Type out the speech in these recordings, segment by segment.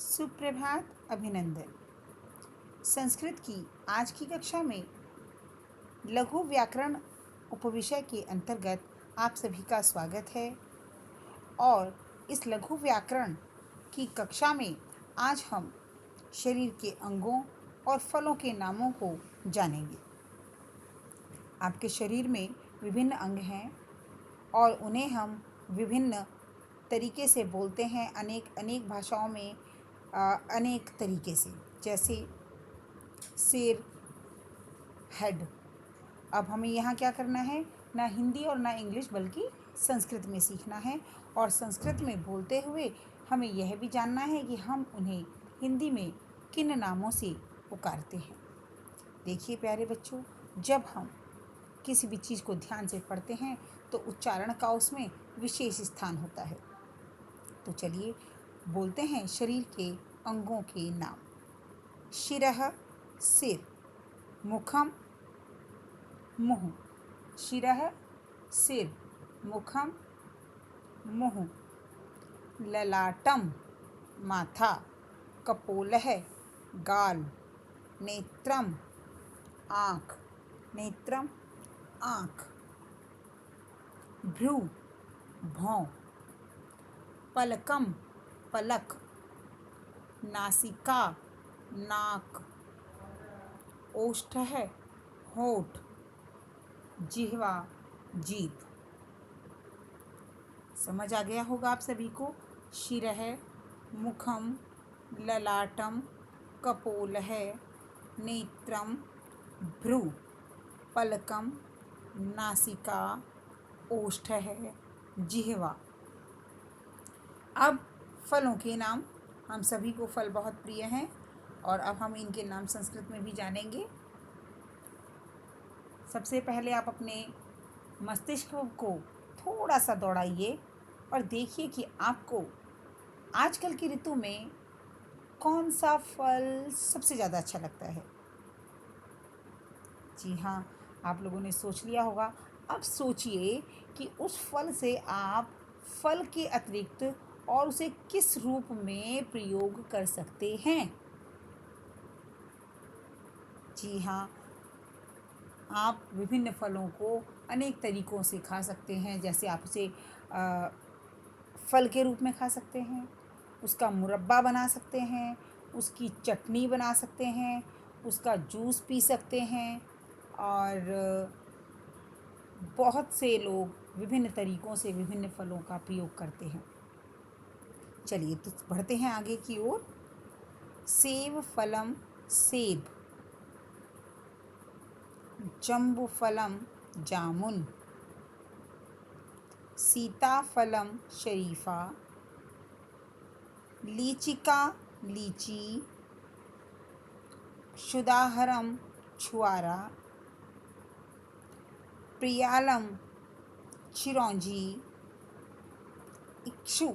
सुप्रभात, अभिनंदन। संस्कृत की आज की कक्षा में लघु व्याकरण उपविषय के अंतर्गत आप सभी का स्वागत है। और इस लघु व्याकरण की कक्षा में आज हम शरीर के अंगों और फलों के नामों को जानेंगे। आपके शरीर में विभिन्न अंग हैं और उन्हें हम विभिन्न तरीके से बोलते हैं, अनेक भाषाओं में अनेक तरीके से, जैसे सिर, हेड। अब हमें यहाँ क्या करना है, ना हिंदी और ना इंग्लिश बल्कि संस्कृत में सीखना है। और संस्कृत में बोलते हुए हमें यह भी जानना है कि हम उन्हें हिंदी में किन नामों से पुकारते हैं। देखिए प्यारे बच्चों, जब हम किसी भी चीज़ को ध्यान से पढ़ते हैं तो उच्चारण का उसमें विशेष स्थान होता है। तो चलिए बोलते हैं शरीर के अंगों के नाम। शिरः सिर, मुखम मुँह। शिरः सिर, मुखम मुँह। ललाटम माथा, कपोलः गाल। नेत्रम आँख, नेत्रम आँख। भ्रू भौं। पलकम पलक। नासिका नाक। ओष्ठः होठ। जिह्वा जीभ। समझ आ गया होगा आप सभी को। शिरः, मुखम, ललाटम, कपोलः, नेत्रम, भ्रू, पलकम, नासिका, ओष्ठः, जिह्वा। अब फलों के नाम। हम सभी को फल बहुत प्रिय हैं और अब हम इनके नाम संस्कृत में भी जानेंगे। सबसे पहले आप अपने मस्तिष्क को थोड़ा सा दौड़ाइए और देखिए कि आपको आजकल की ऋतु में कौन सा फल सबसे ज़्यादा अच्छा लगता है। जी हाँ, आप लोगों ने सोच लिया होगा। अब सोचिए कि उस फल से आप फल के अतिरिक्त और उसे किस रूप में प्रयोग कर सकते हैं। जी हाँ, आप विभिन्न फलों को अनेक तरीक़ों से खा सकते हैं। जैसे आप उसे फल के रूप में खा सकते हैं, उसका मुरब्बा बना सकते हैं, उसकी चटनी बना सकते हैं, उसका जूस पी सकते हैं और बहुत से लोग विभिन्न तरीक़ों से विभिन्न फलों का प्रयोग करते हैं। चलिए तो बढ़ते हैं आगे की ओर। सेब फलम सेब। जम्बूफलम जामुन। सीताफलम शरीफा। लीचिका लीची। क्षुदाहरम छुआरा। प्रियालम चिरौंजी। इक्षु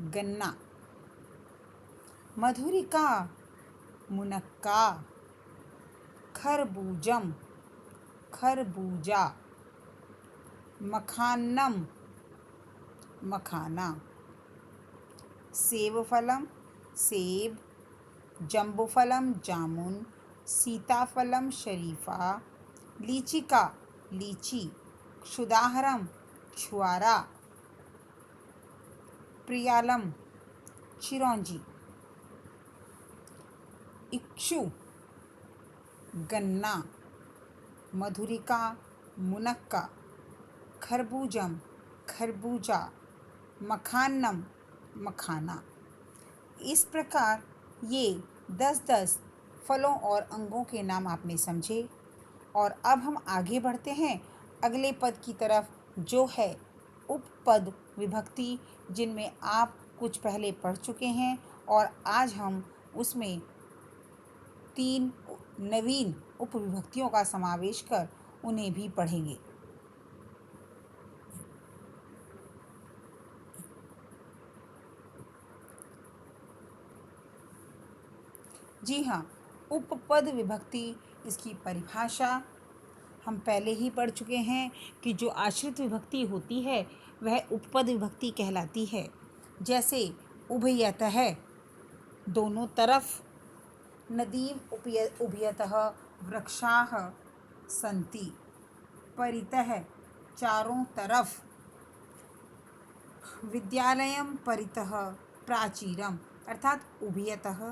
गन्ना। मधुरिका मुनक्का। खरबूजम खरबूजा। मखानम मखाना। सेबफलम सेब। जम्बूफलम जामुन। सीताफलम शरीफा। लीचिका लीची। क्षुदाहरम छुआरा। प्रियालम चिरौंजी। इक्षु गन्ना। मधुरिका मुनक्का। खरबूजम खरबूजा। मखानम मखाना। इस प्रकार ये 10-10 फलों और अंगों के नाम आपने समझे। और अब हम आगे बढ़ते हैं अगले पद की तरफ, जो है उपपद विभक्ति, जिनमें आप कुछ पहले पढ़ चुके हैं और आज हम उसमें 3 नवीन उपविभक्तियों का समावेश कर उन्हें भी पढ़ेंगे। जी हाँ, उपपद विभक्ति, इसकी परिभाषा हम पहले ही पढ़ चुके हैं कि जो आश्रित विभक्ति होती है वह उपपद विभक्ति कहलाती है। जैसे उभयतः दोनों तरफ, नदीम उभयतः वृक्षाः सन्ति, परितः चारों तरफ, विद्यालयं परितः प्राचीरम अर्थात उभयतः,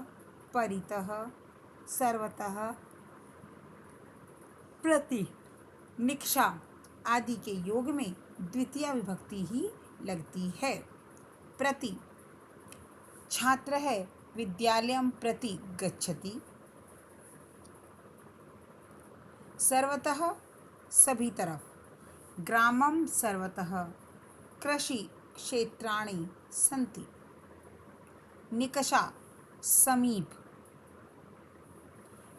परितः, सर्वतः, प्रति, निक्षा आदि के योग में द्वितीय विभक्ति ही लगती है। प्रति, छात्र है विद्यालयं प्रति गच्छति। सर्वतः, सभी तरफ, ग्रामं सर्वतः, कृषि क्षेत्राणि सन्ति। निकषा, समीप,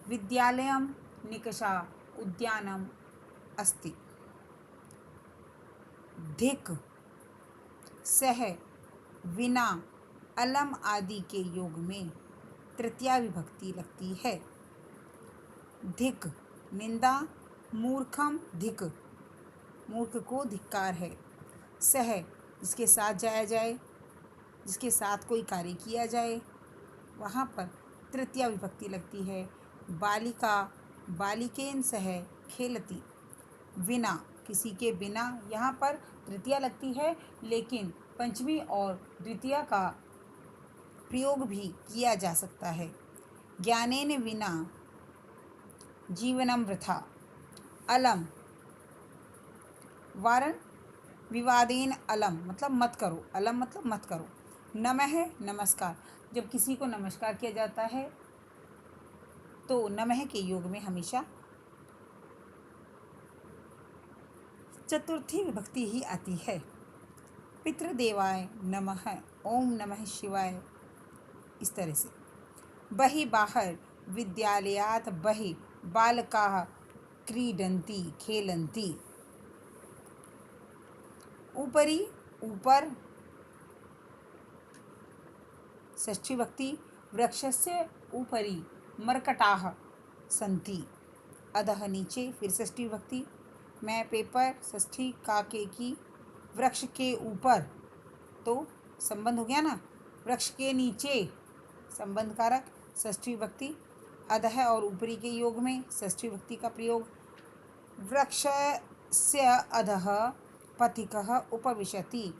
विद्यालयं निकषा उद्यानम् अस्ति। धिक्, सह, विना, अलम आदि के योग में तृतीया विभक्ति लगती है। धिक्, निंदा, मूर्खम धिक्, मूर्ख को धिक्कार है। सह, जिसके साथ जाया जाए, जिसके साथ कोई कार्य किया जाए, वहाँ पर तृतीया विभक्ति लगती है। बालिका, बालिकेन सह खेलती। विना, किसी के बिना, यहाँ पर तृतीया लगती है, लेकिन पंचमी और द्वितीया का प्रयोग भी किया जा सकता है। ज्ञानेन विना जीवनम वृथा। अलम, वारण, विवादेन अलम मतलब मत करो, अलम मतलब मत करो। नमः, नमस्कार, जब किसी को नमस्कार किया जाता है तो नमः के योग में हमेशा चतुर्थी विभक्ति ही आती है। पितृदेवाय नमः, ओम नमः शिवाय, इस तरह से। बहि, बाहर, विद्यालयात् बहि बालकाः क्रीडन्ति खेलन्ति। ऊपरी, ऊपर, षष्ठी विभक्ति। वृक्षस्य उपरि मर्कटाः सन्ति। अधः, नीचे, फिर षष्ठी विभक्ति। मैं पेपर, षष्ठी, काके की, वृक्ष के ऊपर, तो संबंध हो गया ना, वृक्ष के नीचे संबंध कारक, षष्ठी विभक्ति। अधः और ऊपरी के योग में षष्ठी विभक्ति का प्रयोग। वृक्षस्य अधः पथिकः उपविशति,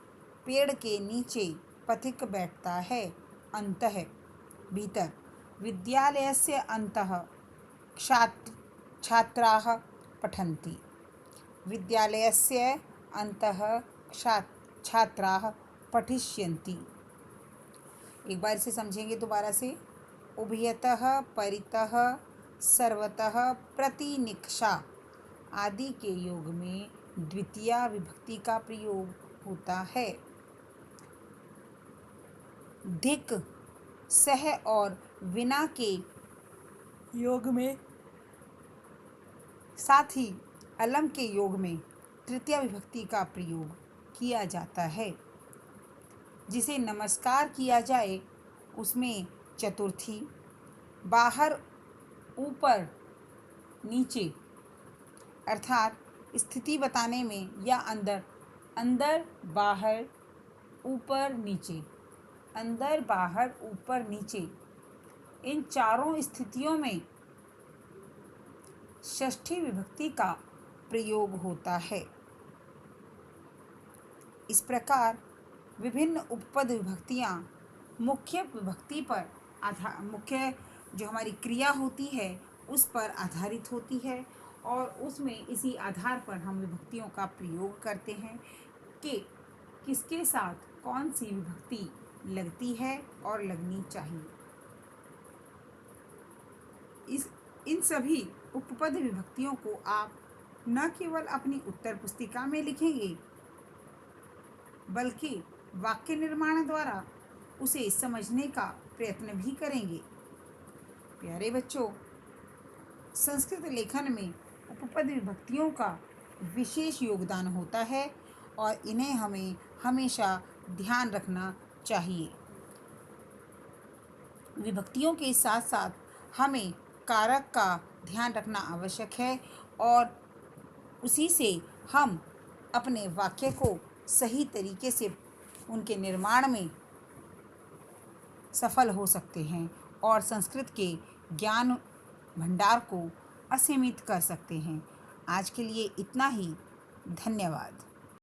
पेड़ के नीचे पथिक बैठता है। अन्तः, भीतर। विद्यालयस्य अन्तः छात्राः पठन्ति। विद्यालयस्य अन्तः छात्राः पठिष्यन्ति। एक बार इसे समझेंगे दोबारा से। उभयतः, परितः, सर्वतः, प्रतिनिक्षा आदि के योग में द्वितीया विभक्ति का प्रयोग होता है। धिक्, सह और विना के योग में, साथ ही अलम के योग में तृतीया विभक्ति का प्रयोग किया जाता है। जिसे नमस्कार किया जाए उसमें चतुर्थी, बाहर, ऊपर, नीचे अर्थात स्थिति बताने में, या अंदर, अंदर, बाहर, ऊपर, नीचे, अंदर, बाहर, ऊपर, नीचे, इन चारों स्थितियों में षष्ठी विभक्ति का प्रयोग होता है। इस प्रकार विभिन्न उपपद विभक्तियाँ मुख्य विभक्ति पर मुख्य जो हमारी क्रिया होती है उस पर आधारित होती है, और उसमें इसी आधार पर हम विभक्तियों का प्रयोग करते हैं कि किसके साथ कौन सी विभक्ति लगती है और लगनी चाहिए। इन सभी उपपद विभक्तियों को आप न केवल अपनी उत्तर पुस्तिका में लिखेंगे, बल्कि वाक्य निर्माण द्वारा उसे समझने का प्रयत्न भी करेंगे। प्यारे बच्चों, संस्कृत लेखन में उपपद विभक्तियों का विशेष योगदान होता है और इन्हें हमें हमेशा ध्यान रखना चाहिए। विभक्तियों के साथ साथ हमें कारक का ध्यान रखना आवश्यक है, और उसी से हम अपने वाक्य को सही तरीके से उनके निर्माण में सफल हो सकते हैं और संस्कृत के ज्ञान भंडार को असीमित कर सकते हैं। आज के लिए इतना ही। धन्यवाद।